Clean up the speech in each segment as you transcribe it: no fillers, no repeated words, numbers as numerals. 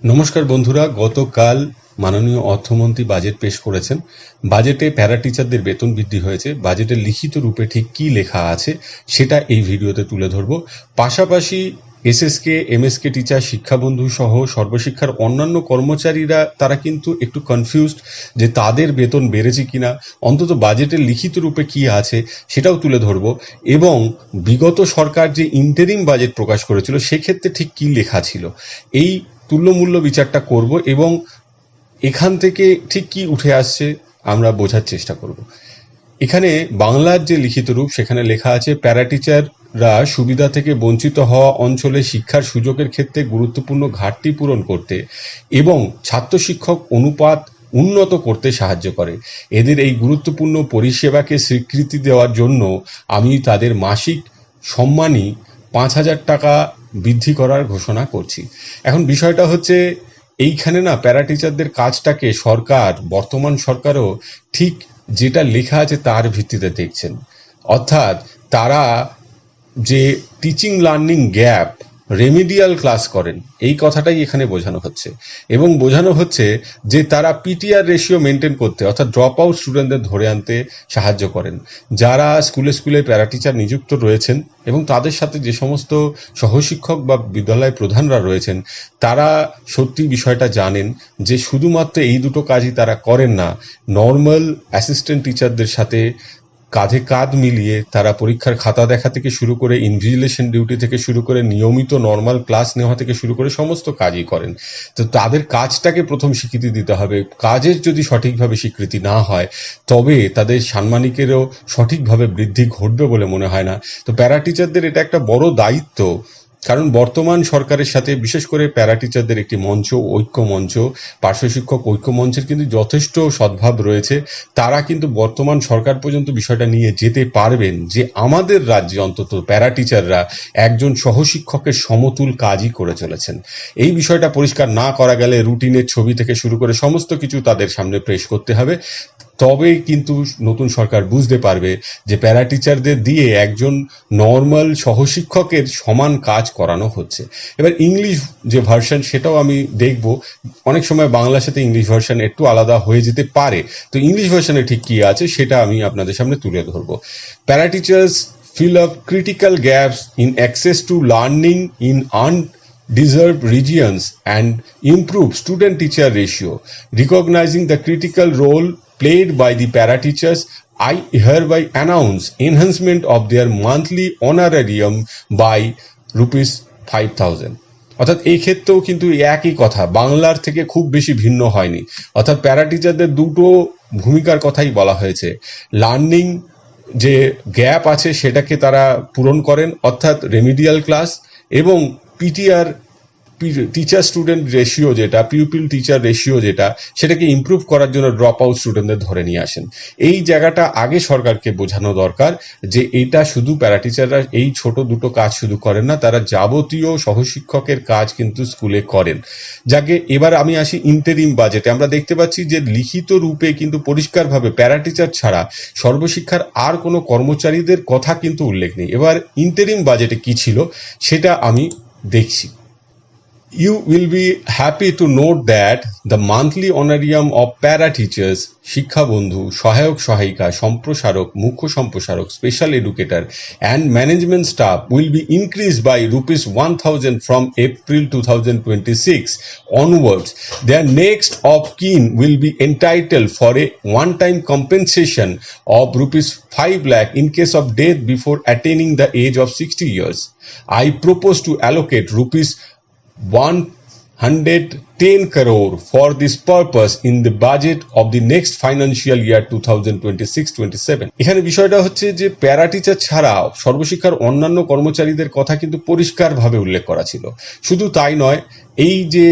নমস্কার বন্ধুরা, গতকাল মাননীয় অর্থমন্ত্রী বাজেট পেশ করেছেন। বাজেটে প্যারা টিচারদের বেতন বৃদ্ধি হয়েছে। বাজেটের লিখিত রূপে ঠিক কি লেখা আছে সেটা এই ভিডিওতে তুলে ধরব। পাশাপাশি এসএসকে, এমএসকে টিচার, শিক্ষাবন্ধু সহ সর্বশিক্ষার অন্যান্য কর্মচারীরা তারা কিন্তু একটু কনফিউজড যে তাদের বেতন বেড়েছে কিনা, অন্তত বাজেটের লিখিত রূপে কি আছে সেটাও তুলে ধরব। এবং বিগত সরকার যে ইন্টারিম বাজেট প্রকাশ করেছিল সেক্ষেত্রে ঠিক কি লেখা ছিল, এই তুল্যমূল্য বিচারটা করব এবং এখান থেকে ঠিক কি উঠে আসছে আমরা বোঝার চেষ্টা করব। এখানে বাংলার যে লিখিত রূপ সেখানে লেখা আছে, প্যারা টিচাররা সুবিধা থেকে বঞ্চিত হওয়া অঞ্চলে শিক্ষার সুযোগের ক্ষেত্রে গুরুত্বপূর্ণ ঘাটতি পূরণ করতে এবং ছাত্র শিক্ষক অনুপাত উন্নত করতে সাহায্য করে। এদের এই গুরুত্বপূর্ণ পরিষেবাকে স্বীকৃতি দেওয়ার জন্য আমি তাদের মাসিক সম্মানী 5,000 টাকা বৃদ্ধি করার ঘোষণা করছি। এখন বিষয়টা হচ্ছে, এইখানে না প্যারা টিচারদের কাজটাকে সরকার, বর্তমান সরকারও ঠিক যেটা লেখা আছে তার ভিত্তিতে দেখছেন। অর্থাৎ তারা যে teaching learning gap, remedial class করেন, এই কথাটাই এখানে বোঝানো হচ্ছে। এবং বোঝানো হচ্ছে যে তারা পিটিআর রেশিও মেনটেন করতে, অর্থাৎ ড্রপ আউট স্টুডেন্টদের ধরে আনতে সাহায্য করেন। যারা স্কুলে স্কুলে প্যারা টিচার নিযুক্ত রয়েছেন এবং তাদের সাথে যে সমস্ত সহশিক্ষক বা বিদ্যালয় প্রধানরা রয়েছেন তারা সত্যি বিষয়টা জানেন যে শুধুমাত্র এই দুটো কাজই তারা করেন না, নর্মাল অ্যাসিস্ট্যান্ট টিচারদের সাথে কাঁধে কাঁধ মিলিয়ে তারা পরীক্ষার খাতা দেখা থেকে শুরু করে ইনভিজিলেশন ডিউটি থেকে শুরু করে নিয়মিত নর্মাল ক্লাস নেওয়া থেকে শুরু করে সমস্ত কাজই করেন। তো তাদের কাজটাকে প্রথম স্বীকৃতি দিতে হবে। কাজের যদি সঠিকভাবে স্বীকৃতি না হয় তবে তাদের সাম্মানিকেরও সঠিকভাবে বৃদ্ধি ঘটবে বলে মনে হয় না। তো প্যারা টিচারদের এটা একটা বড় দায়িত্ব, কারণ বর্তমান সরকারের সাথে বিশেষ করে প্যারা টিচারদের একটি মঞ্চ, ঐক্য মঞ্চ, পার্শ্ব শিক্ষক ঐক্য মঞ্চের কিন্তু যথেষ্ট সদ্ভাব রয়েছে। তারা কিন্তু বর্তমান সরকার পর্যন্ত বিষয়টা নিয়ে যেতে পারবেন যে আমাদের রাজ্যে অন্তত প্যারা টিচাররা একজন সহশিক্ষকের সমতুল কাজই করে চলেছেন। এই বিষয়টা পরিষ্কার না করা গেলে রুটিনের ছবি থেকে শুরু করে সমস্ত কিছু তাদের সামনে পেশ করতে হবে। তবেই কিন্তু নতুন সরকার বুঝতে পারবে যে প্যারা টিচারদের দিয়ে একজন নর্মাল সহশিক্ষকের সমান কাজ করানো হচ্ছে। এবার ইংলিশ যে ভার্সন সেটাও আমি দেখব। অনেক সময় বাংলার সাথে ইংলিশ ভার্সন একটু আলাদা হয়ে যেতে পারে। তো ইংলিশ ভার্সনে ঠিক কি আছে সেটা আমি আপনাদের সামনে তুলে ধরবো। প্যারা teachers fill up critical gaps in access to learning in undeserved regions and improve student-teacher ratio. Recognizing the critical role played by the para-teachers, I hereby announce enhancement of their monthly honorarium by ₹5,000. অর্থাৎ এই ক্ষেত্রেও কিন্তু একই কথা, বাংলার থেকে খুব বেশি ভিন্ন হয়নি। অর্থাৎ প্যারা টিচারদের দুটো ভূমিকার কথাই বলা হয়েছে। লার্নিং যে গ্যাপ আছে সেটাকে তারা পূরণ করেন, অর্থাৎ রেমিডিয়াল ক্লাস, এবং পিটিআর, টিচার স্টুডেন্ট রেশিও যেটা, পিউপিল টিচার রেশিও যেটা, সেটাকে ইমপ্রুভ করার জন্য ড্রপ আউট স্টুডেন্টদের ধরে নিয়ে আসেন। এই জায়গাটা আগে সরকারকে বোঝানো দরকার যে এটা শুধু প্যারা টিচাররা এই ছোট দুটো কাজ শুধু করেন না, তারা যাবতীয় সহশিক্ষকের কাজ কিন্তু স্কুলে করেন। যাকে এবার আমি আসি ইন্টারিম বাজেটে। আমরা দেখতে পাচ্ছি যে লিখিত রূপে কিন্তু পরিষ্কারভাবে প্যারা টিচার ছাড়া সর্বশিক্ষার আর কোনো কর্মচারীদের কথা কিন্তু উল্লেখ নেই। এবার ইন্টারিম বাজেটে কি ছিল সেটা আমি দেখছি। You will be happy to note that the monthly honorarium of para teachers, শিক্ষাবন্ধু, সহায়ক সহায়িকা, সম্প্রসারক, মুখ্য সম্প্রসারক, special educator and management staff will be increased by ₹1,000 from April 2026 onwards. Their next of kin will be entitled for a one-time compensation of ₹5 lakh in case of death before attaining the age of 60 years. I propose to allocate ₹110 crore for this purpose in the budget of the next financial year 2026-27. এখানে বিষয়টা হচ্ছে যে para teacher ছাড়াও সর্বশিক্ষার অন্যান্য কর্মচারীদের কথা কিন্তু পরিষ্কারভাবে উল্লেখ করা ছিল। শুধু তাই নয়, এই যে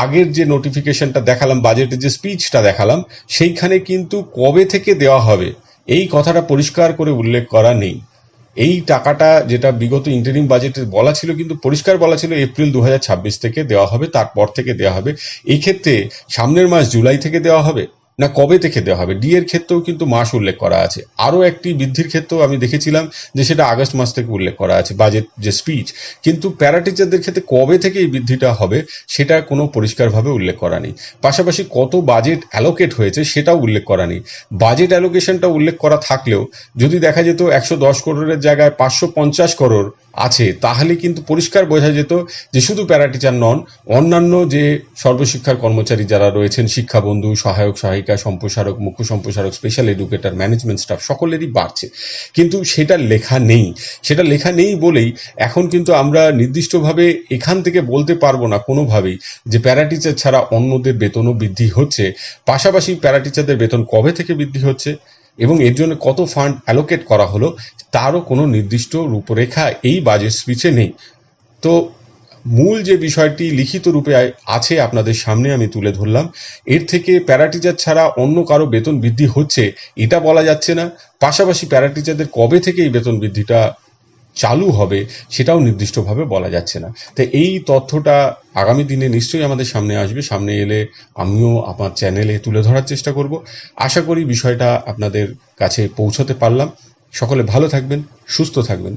আগের যে নোটিফিকেশনটা দেখালাম, বাজেটের যে স্পিচটা দেখালাম, সেইখানে কিন্তু কবে থেকে দেওয়া হবে এই কথাটা পরিষ্কার করে উল্লেখ করা নেই। এই টাকাটা যেটা বিগত ইন্টারিম বাজেটে বলা ছিল, কিন্তু পরিষ্কার বলা ছিল এপ্রিল 2026 থেকে দেওয়া হবে, তারপর থেকে দেওয়া হবে। এই ক্ষেত্রে সামনের মাস জুলাই থেকে দেওয়া হবে, না কবে থেকে দেওয়া হবে। ডি এর ক্ষেত্রেও কিন্তু মাস উল্লেখ করা আছে। আরও একটি বৃদ্ধির ক্ষেত্রেও আমি দেখেছিলাম যে সেটা আগস্ট মাস থেকে উল্লেখ করা আছে বাজেট যে স্পিচ, কিন্তু প্যারা টিচারদের ক্ষেত্রে কবে থেকে এই বৃদ্ধিটা হবে সেটা কোনো পরিষ্কারভাবে উল্লেখ করা নেই। পাশাপাশি কত বাজেট অ্যালোকেট হয়েছে সেটাও উল্লেখ করা নেই। বাজেট অ্যালোকেশনটা উল্লেখ করা থাকলেও যদি দেখা যেত 110 করোড়ের জায়গায় 550 করোড় আছে, তাহলে কিন্তু পরিষ্কার বোঝা যেত যে শুধু প্যারা টিচার নন, অন্যান্য যে সর্বশিক্ষার কর্মচারী যারা রয়েছেন, শিক্ষাবন্ধু, সহায়ক সহায়িকা, সম্প্রসারক, মুখ্য সম্প্রসারক, স্পেশাল এডুকেটর, ম্যানেজমেন্ট স্টাফ সকলেরই বাড়ছে। কিন্তু সেটা লেখা নেই। সেটা লেখা নেই বলেই এখন কিন্তু আমরা নির্দিষ্টভাবে এখান থেকে বলতে পারবো না কোনোভাবেই যে প্যারা টিচার ছাড়া অন্যদের বেতনও বৃদ্ধি হচ্ছে। পাশাপাশি প্যারা টিচারদের বেতন কবে থেকে বৃদ্ধি হচ্ছে এবং এর জন্য কত ফান্ড অ্যালোকেট করা হলো তারও কোনো নির্দিষ্ট রূপরেখা এই বাজেট স্পিচে নেই। তো মূল যে বিষয়টি লিখিত রূপে আছে আপনাদের সামনে আমি তুলে ধরলাম। এর থেকে প্যারা টিচার ছাড়া অন্য কারো বেতন বৃদ্ধি হচ্ছে এটা বলা যাচ্ছে না। পাশাপাশি প্যারা টিচারদের কবে থেকে এই বেতন বৃদ্ধিটা চালু হবে সেটাও নির্দিষ্টভাবে বলা যাচ্ছে না। তো এই তথ্যটা আগামী দিনে নিশ্চয়ই আমাদের সামনে আসবে। সামনে এলে আমিও আমার চ্যানেলে তুলে ধরার চেষ্টা করব। আশা করি বিষয়টা আপনাদের কাছে পৌঁছতে পারলাম। সকলে ভালো থাকবেন, সুস্থ থাকবেন।